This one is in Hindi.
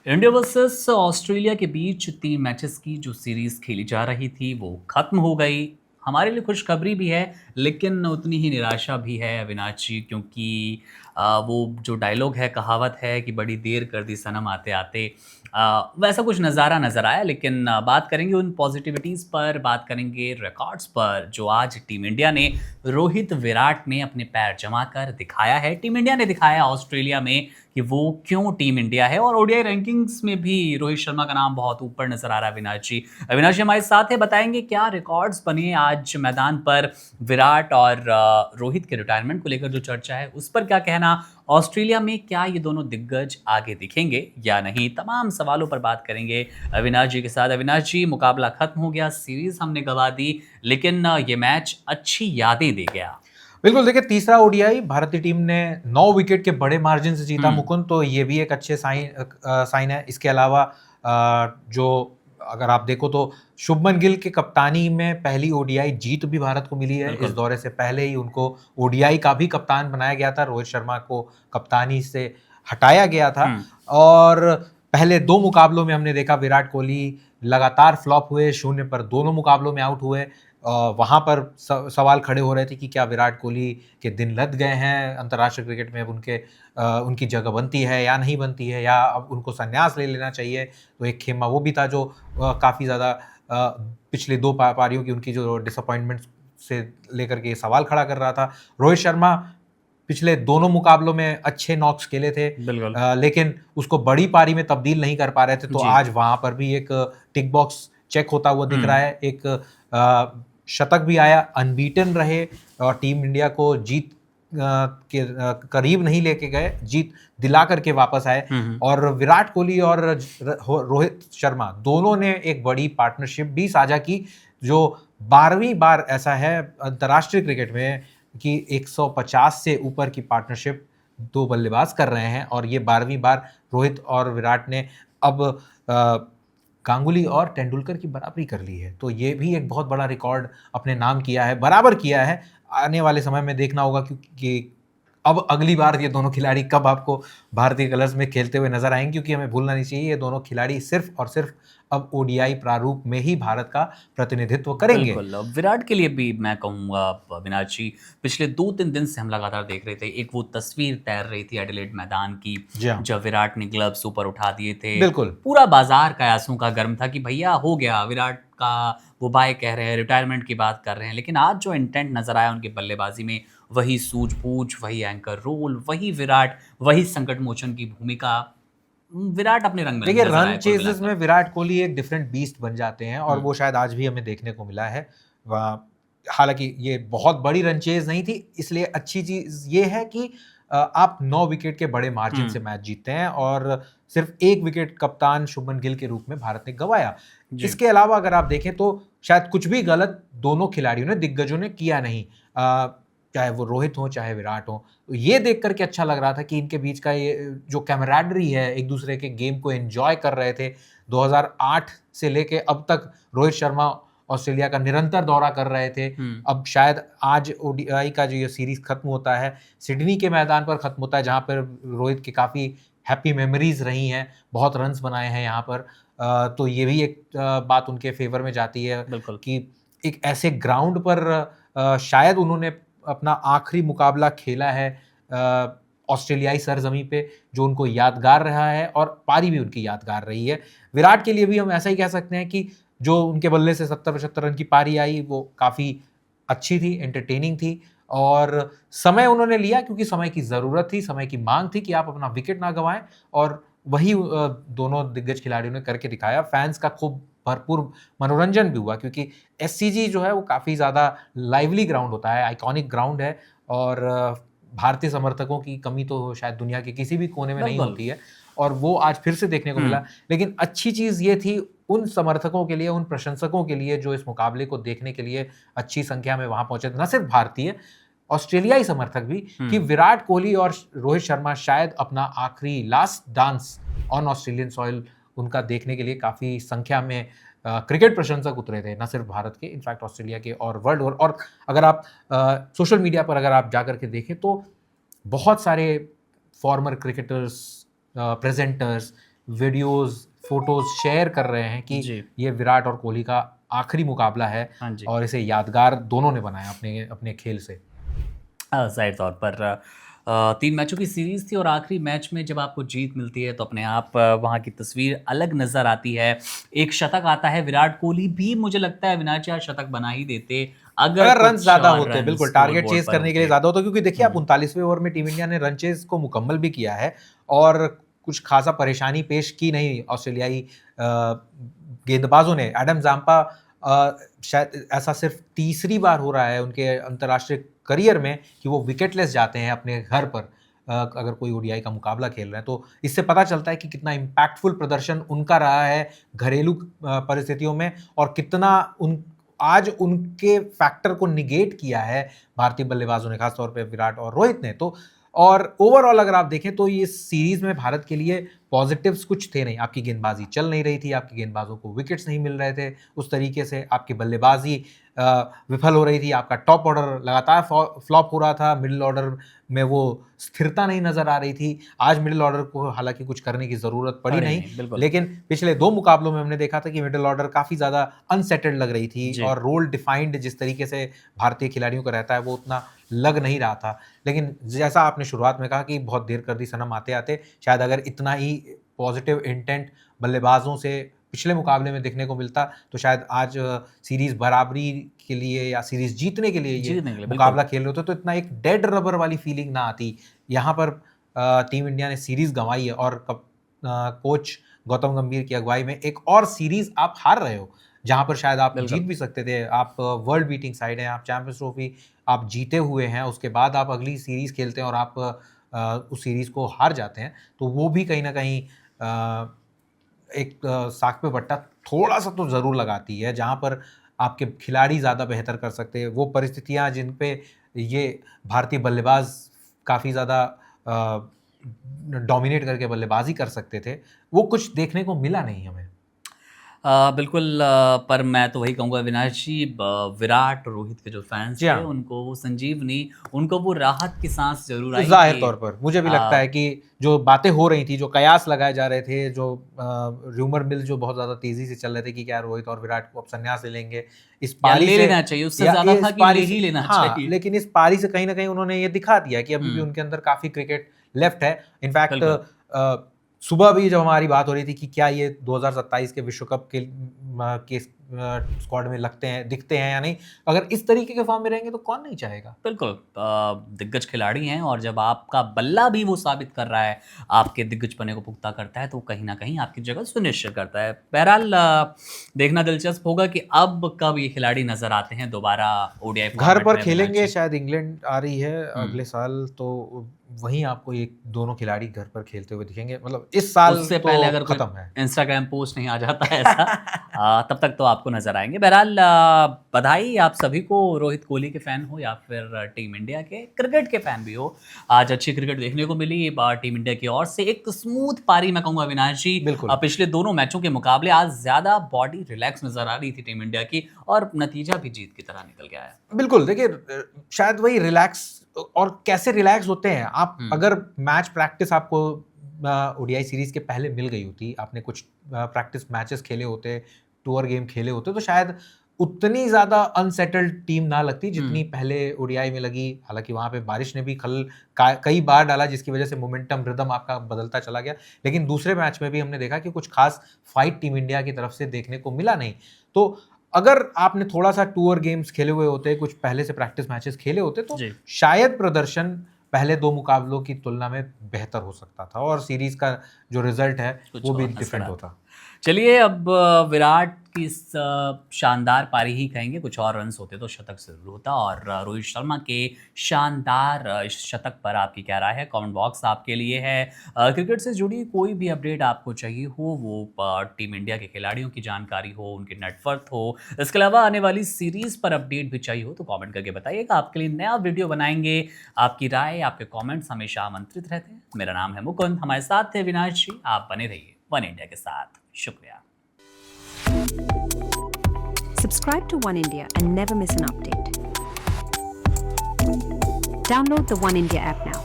इंडिया वर्सेस ऑस्ट्रेलिया के बीच 3 मैचेस की जो सीरीज़ खेली जा रही थी, वो ख़त्म हो गई। हमारे लिए खुशखबरी भी है, लेकिन उतनी ही निराशा भी है अविनाश जी, क्योंकि वो जो डायलॉग है, कहावत है कि बड़ी देर कर दी सनम आते-आते। वैसा कुछ नज़ारा नज़र आया, लेकिन बात करेंगे उन पॉज़िटिविटीज़ पर, बात करेंगे रिकॉर्ड्स पर, जो आज टीम इंडिया ने रोहित, विराट ने अपने पैर जमा कर दिखाया है। टीम इंडिया ने दिखाया ऑस्ट्रेलिया में कि वो क्यों टीम इंडिया है, और ओडीआई रैंकिंग्स में भी रोहित शर्मा का नाम बहुत ऊपर नज़र आ रहा है अविनाश जी। अविनाश जी हमारे साथ हैं, बताएँगे क्या रिकॉर्ड्स बने आज मैदान पर। विराट और रोहित के रिटायरमेंट को लेकर जो चर्चा है, उस पर क्या कहना? ऑस्ट्रेलिया में क्या ये दोनों दिग्गज आगे दिखेंगे या नहीं? तमाम सवालों पर बात करेंगे अविनाश जी के साथ। अविनाश जी, मुकाबला खत्म हो गया, सीरीज़ हमने गँवा दी, लेकिन ये मैच अच्छी यादें दे गया। बिल्कुल, देखिए तीसरा ओडीआई भारतीय टीम ने 9 विकेट के बड़े मार्जिन से जीता हुँ, मुकुंद, तो ये भी एक अच्छे साइन है। इसके अलावा जो अगर आप देखो तो शुभमन गिल की कप्तानी में पहली ओडीआई जीत भी भारत को मिली है। इस बिल्कुल। दौरे से पहले ही उनको ओडीआई का भी कप्तान बनाया गया था, रोहित शर्मा को कप्तानी से हटाया गया था। हुँ, और पहले 2 मुकाबलों में हमने देखा विराट कोहली लगातार फ्लॉप हुए, 0 पर दोनों मुकाबलों में आउट हुए। वहाँ पर सवाल खड़े हो रहे थे कि क्या विराट कोहली के दिन लद गए हैं अंतर्राष्ट्रीय क्रिकेट में, अब उनकी जगह बनती है या नहीं बनती है, या अब उनको संन्यास ले लेना चाहिए। तो एक खेमा वो भी था जो काफ़ी ज़्यादा पिछले 2 पारियों की उनकी जो डिसअपॉइंटमेंट से लेकर के सवाल खड़ा कर रहा था। रोहित शर्मा पिछले दोनों मुकाबलों में अच्छे नॉक्स खेले थे, बिल्कुल। लेकिन उसको बड़ी पारी में तब्दील नहीं कर पा रहे थे। तो जी। आज वहाँ पर भी एक टिक बॉक्स चेक होता हुआ दिख रहा हुँ, है। एक शतक भी आया, अनबीटन रहे और टीम इंडिया को जीत के करीब नहीं लेके गए, जीत दिला करके वापस आए। हुँ, हुँ। और विराट कोहली और रोहित शर्मा दोनों ने एक बड़ी पार्टनरशिप भी साझा की, जो 12वीं बार ऐसा है अंतर्राष्ट्रीय क्रिकेट में कि 150 से ऊपर की पार्टनरशिप 2 बल्लेबाज कर रहे हैं, और ये 12वीं बार रोहित और विराट ने अब गांगुली और तेंदुलकर की बराबरी कर ली है। तो ये भी एक बहुत बड़ा रिकॉर्ड अपने नाम किया है, बराबर किया है। आने वाले समय में देखना होगा क्योंकि अब अगली बार ये दोनों खिलाड़ी कब आपको भारतीय कलर्स में खेलते हुए नज़र आएँगे, क्योंकि हमें भूलना नहीं चाहिए ये दोनों खिलाड़ी सिर्फ़ और सिर्फ़ अब ओडीआई प्रारूप में ही भारत का प्रतिनिधित्व करेंगे। बिल्कुल, विराट के लिए भी मैं कहूँगा अविनाश जी, पिछले 2-3 दिन से हम लगातार देख रहे थे, एक वो तस्वीर तैर रही थी एडिलेड मैदान की, जी हाँ, जब विराट ने ग्लव्स ऊपर उठा दिए थे। बिल्कुल। पूरा बाज़ार कयासों का गर्म था कि भैया हो गया, विराट का वो बाय कह रहे हैं, रिटायरमेंट की बात कर रहे हैं। लेकिन आज जो इंटेंट नज़र आया उनकी बल्लेबाज़ी में, वही सूझबूझ, वही एंकर रोल, वही विराट, वही संकट मोचन की भूमिका। विराट अपने रंग में देखिए नज़र रन आए कुल चेज़र्स में मिलाकर। विराट कोहली एक डिफरेंट बीस्ट बन जाते हैं, और हुँ, वो शायद आज भी हमें देखने को मिला है। व हालाँकि ये बहुत बड़ी रन चेज़ नहीं थी, इसलिए अच्छी चीज़ ये है कि आप 9 विकेट के बड़े मार्जिन से हुँ, मैच जीतते हैं, और सिर्फ़ 1 विकेट कप्तान शुभमन गिल के रूप में भारत ने गँवाया। जी। इसके अलावा अगर आप देखें तो शायद कुछ भी गलत दोनों खिलाड़ियों ने, दिग्गजों ने किया नहीं। चाहे वो रोहित हो, चाहे विराट हो। तो ये देख कर के अच्छा लग रहा था कि इनके बीच का ये जो कैमराडरी है, एक-दूसरे के गेम को एन्जॉय कर रहे थे। 2008 से लेके अब तक रोहित शर्मा ऑस्ट्रेलिया का निरंतर दौरा कर रहे थे। हुँ, अब शायद आज ओडीआई का जो ये सीरीज़ खत्म होता है, सिडनी के मैदान पर खत्म होता है, जहाँ पर रोहित की काफ़ी हैप्पी मेमोरीज़ रही हैं, बहुत रन्स बनाए हैं यहाँ पर। तो ये भी एक बात उनके फ़ेवर में जाती है बिल्कुल। कि एक ऐसे ग्राउंड पर शायद उन्होंने अपना आखिरी मुकाबला खेला है ऑस्ट्रेलियाई सरज़मीं पे, जो उनको यादगार रहा है, और पारी भी उनकी यादगार रही है। विराट के लिए भी हम ऐसा ही कह सकते हैं कि जो उनके बल्ले से 70-75 रन की पारी आई, वो काफ़ी अच्छी थी, एंटरटेनिंग थी, और समय उन्होंने लिया क्योंकि समय की ज़रूरत थी, समय की माँग थी कि आप अपना विकेट ना गँवाएँ, और वही दोनों दिग्गज खिलाड़ियों ने करके दिखाया। फैन्स का खूब भरपूर मनोरंजन भी हुआ, क्योंकि एससीजी जो है वो काफ़ी ज़्यादा लाइवली ग्राउंड होता है, आइकॉनिक ग्राउंड है, और भारतीय समर्थकों की कमी तो शायद दुनिया के किसी भी कोने में नहीं बिल्कुल। होती है, और वो आज फिर से देखने को हुँ, मिला। लेकिन अच्छी चीज़ ये थी उन समर्थकों के लिए, उन प्रशंसकों के लिए जो इस मुकाबले को देखने के लिए अच्छी संख्या में वहाँ पहुँचे थे, न सिर्फ भारतीय, ऑस्ट्रेलियाई समर्थक भी, कि हुँ। विराट कोहली और रोहित शर्मा शायद अपना आखिरी last dance on Australian soil उनका देखने के लिए काफ़ी संख्या में क्रिकेट प्रशंसक उतरे थे, ना सिर्फ भारत के, इनफैक्ट ऑस्ट्रेलिया के और वर्ल्ड ओवर। और अगर आप सोशल मीडिया पर अगर आप जाकर के देखें तो बहुत सारे former cricketers, presenters videos, photos share कर रहे हैं कि जी। ये विराट और कोहली का आखिरी मुकाबला है हाँ जी। और इसे यादगार दोनों ने बनाया अपने अपने खेल से। ज़ाहिर तौर पर 3 मैचों की सीरीज़ थी और आखिरी मैच में जब आपको जीत मिलती है तो अपने आप वहाँ की तस्वीर अलग नज़र आती है। एक शतक आता है, विराट कोहली भी मुझे लगता है अविनाश यार शतक बना ही देते अगर अगर रन कुछ ज़्यादा और होते, रन बिल्कुल स्कोर टारगेट बोर्ड चेज़ पर करने के लिए होते। ज़्यादा होता, क्योंकि देखिए आप हुँ। 39वें ओवर में टीम इंडिया ने रन चेज़ को मुकम्मल भी किया है और कुछ ख़ासा परेशानी पेश की नहीं ऑस्ट्रेलियाई गेंदबाजों ने। एडम ज़ाम्पा शायद ऐसा सिर्फ़ तीसरी बार हो रहा है उनके अंतर्राष्ट्रीय करियर में कि वो विकेटलेस जाते हैं अपने घर पर अगर कोई ओडीआई का मुकाबला खेल रहे हैं। तो इससे पता चलता है कि कितना इम्पैक्टफुल प्रदर्शन उनका रहा है घरेलू परिस्थितियों में और कितना उन आज उनके फैक्टर को निगेट किया है भारतीय बल्लेबाजों ने, खास तौर पे विराट और रोहित ने। तो और ओवरऑल अगर आप देखें तो ये सीरीज में भारत के लिए पॉजिटिव्स कुछ थे नहीं। आपकी गेंदबाजी चल नहीं रही थी, आपकी गेंदबाजों को विकेट्स नहीं मिल रहे थे उस तरीके से, आपकी बल्लेबाजी विफल हो रही थी, आपका टॉप ऑर्डर लगातार फ्लॉप हो रहा था, मिडिल ऑर्डर में वो स्थिरता नहीं नजर आ रही थी। आज मिडिल ऑर्डर को हालांकि कुछ करने की जरूरत पड़ी नहीं, बिल्कुल। लेकिन पिछले 2 मुकाबलों में हमने देखा था कि मिडिल ऑर्डर काफी ज्यादा अनसेटल्ड लग रही थी जी। और रोल डिफाइंड जिस तरीके से भारतीय खिलाड़ियों को रहता है वो उतना लग नहीं रहा था। लेकिन जैसा आपने शुरुआत में कहा कि बहुत देर कर दी सनम आते आते, शायद अगर इतना ही पॉजिटिव इंटेंट बल्लेबाजों से पिछले मुकाबले में देखने को मिलता तो शायद आज सीरीज बराबरी के लिए या सीरीज जीतने के लिए ये जीतने के लिए, बिल्कुल। मुकाबला खेल रहे होते तो इतना एक डेड रबर वाली फीलिंग ना आती। यहाँ पर टीम इंडिया ने सीरीज गंवाई है और कोच गौतम गंभीर की अगुवाई में एक और सीरीज आप हार रहे हो जहां पर शायद आप बिल्कुल। जीत भी सकते थे। आप वर्ल्ड बीटिंग साइड हैं, आप चैंपियंस ट्रॉफी आप जीते हुए हैं, उसके बाद आप अगली सीरीज खेलते हैं और आप उस सीरीज को हार जाते हैं, तो वो भी कहीं ना कहीं एक साख पे बट्टा थोड़ा सा तो ज़रूर लगाती है। जहाँ पर आपके खिलाड़ी ज़्यादा बेहतर कर सकते हैं, वो परिस्थितियाँ जिन पे ये भारतीय बल्लेबाज काफ़ी ज़्यादा डोमिनेट करके बल्लेबाजी कर सकते थे, वो कुछ देखने को मिला नहीं हमें। बिल्कुल पर मैं तो वही कहूँगा अविनाश जी विराट रोहित के जो फैंस जी थे हाँ। उनको वो संजीवनी, उनको वो राहत की सांस ज़रूर आई ज़ाहिर कि तौर पर मुझे भी लगता अ, है कि जो बातें हो रही थी, जो कयास लगाए जा रहे थे, जो र्यूमर मिल जो बहुत ज़्यादा तेज़ी से चल रहे थे कि क्या रोहित और विराट को अब संन्यास ले लेंगे इस या पारी ले से, लेना चाहिए, उससे या ज़्यादा ये था इस कि ले पारी ही से, लेना हाँ, चाहिए। लेकिन इस पारी से कहीं न कहीं उन्होंने ये दिखा दिया कि अभी भी हुँ, उनके अंदर काफ़ी क्रिकेट लेफ्ट है। इनफैक्ट बिल्कुल। सुबह भी जब हमारी बात हो रही थी कि क्या ये 2027 के विश्व कप के स्क्वाड में लगते हैं, दिखते हैं या नहीं, अगर इस तरीके के फॉर्म में रहेंगे तो कौन नहीं चाहेगा। बिल्कुल दिग्गज खिलाड़ी हैं और जब आपका बल्ला भी वो साबित कर रहा है, आपके दिग्गजपने को पुख्ता करता है, तो कहीं न कहीं आपकी जगह सुनिश्चित करता है। बहरहाल देखना दिलचस्प होगा कि अब कब ये खिलाड़ी नज़र आते हैं दोबारा ओडीआई घर फॉर्मेट पर में अविनाश खेलेंगे, जी। शायद इंग्लैंड आ रही है हुँ। अगले साल, तो वहीं आपको ये दोनों खिलाड़ी घर पर खेलते हुए दिखेंगे। मतलब इस साल उससे तो पहले अगर कोई खत्म है। इंस्टाग्राम पोस्ट नहीं आ जाता है ऐसा तब तक तो आपको नज़र आएँगे। बहरहाल बधाई आप सभी को, रोहित कोहली के फ़ैन हो या फिर टीम इंडिया के, क्रिकेट के फ़ैन भी हो। आज अच्छी क्रिकेट देखने को मिली टीम इंडिया की ओर से। एक स्मूथ पारी मैं कहूँगा अविनाश जी बिल्कुल। पिछले दोनों मैचों के मुकाबले आज ज़्यादा बॉडी रिलैक्स नज़र आ रही थी टीम इंडिया की और नतीजा भी जीत की तरह निकल गया है। बिल्कुल, देखिए शायद वही रिलैक्स, और कैसे रिलैक्स होते हैं आप, हुँ। अगर मैच प्रैक्टिस आपको ओडीआई सीरीज के पहले मिल गई होती, आपने कुछ प्रैक्टिस मैचेस खेले होते, टूर गेम खेले होते, तो शायद उतनी ज़्यादा अनसेटल्ड टीम ना लगती जितनी हुँ। पहले ओडीआई में लगी। हालांकि वहाँ पे बारिश ने भी खल कई बार डाला जिसकी वजह से मोमेंटम रिदम आपका बदलता चला गया, लेकिन दूसरे मैच में भी हमने देखा कि कुछ खास फाइट टीम इंडिया की तरफ से देखने को मिला नहीं। तो अगर आपने थोड़ा सा टूर गेम्स खेले हुए होते, कुछ पहले से प्रैक्टिस मैचेस खेले होते, तो जी। शायद प्रदर्शन पहले 2 मुकाबलों की तुलना में बेहतर हो सकता था और सीरीज का जो रिजल्ट है कुछ वो भी और नज़र डिफरेंट आता। होता। चलिए अब विराट की इस शानदार पारी ही कहेंगे, कुछ और रन्स होते तो शतक ज़रूर होता और रोहित शर्मा के शानदार इस शतक पर आपकी क्या राय है? कमेंट बॉक्स आपके लिए है। क्रिकेट से जुड़ी कोई भी अपडेट आपको चाहिए हो, वो टीम इंडिया के खिलाड़ियों की जानकारी हो, उनकी नेटवर्थ हो, इसके अलावा आने वाली सीरीज़ पर अपडेट भी चाहिए हो, तो कमेंट करके बताइएगा। आपके लिए नया वीडियो बनाएँगे। आपकी राय, आपके कमेंट्स हमेशा आमंत्रित रहते हैं। मेरा नाम है मुकुंद, हमारे साथ थे अविनाश जी। आप बने रहिए वन इंडिया के साथ। शुक्रिया। Subscribe to One India and never miss an update. Download the One India app now.